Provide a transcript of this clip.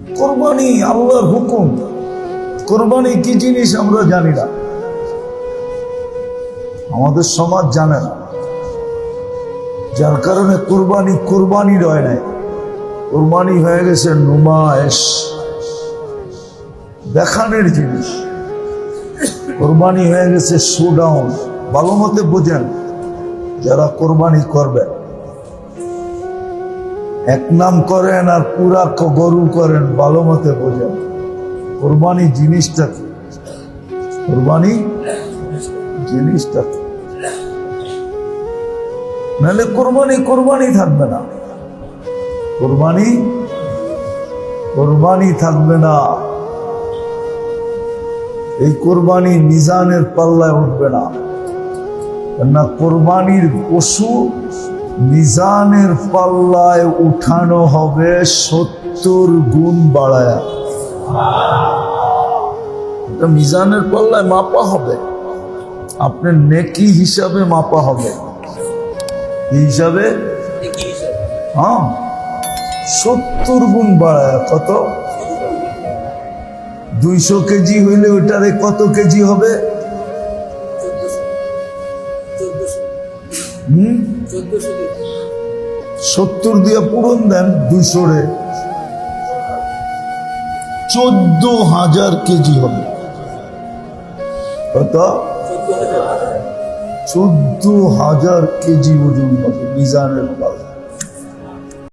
কোরবানি আল্লাহর হুকুম। কোরবানি কি জিনিস আমরা জানি না, আমাদের সমাজ জানে না, যার কারণে কোরবানি কোরবানি রয় নাই। কোরবানি হয়ে গেছে নুমায়েশ, দেখানোর জিনিস। কোরবানি হয়ে গেছে শোডাউন। ভালো মতে বোঝেন, যারা কোরবানি করবেন, এক নাম করেন আর পুরা গরু করেন, ভালো মতে বোঝেন কোরবানি জিনিসটা কি। কোরবানি জিনিসটা কি, নাহলে কোরবানি কোরবানি থাকবে না। কোরবানি কোরবানি থাকবে না। এই কোরবানি মিজানের পাল্লায় উঠবে না। কেননা কোরবানির পশু মিজানের পাল্লায় উঠানো হবে 70 গুণ বাড়ায়া। এটা মিজানের পাল্লায় মাপা হবে, আপনার নেকি হিসাবে মাপা হবে। কি হিসাবে? হ্যাঁ, 70 গুণ বাড়ায়। কত? 200 কেজি হইলে ওইটারে কত কেজি হবে? 70 দিয়ে পূরণ দেন 200 রে, 14,000 কেজি হবে। কত? 14,000 কেজি ওজন হবে মিজানের পাল্লা।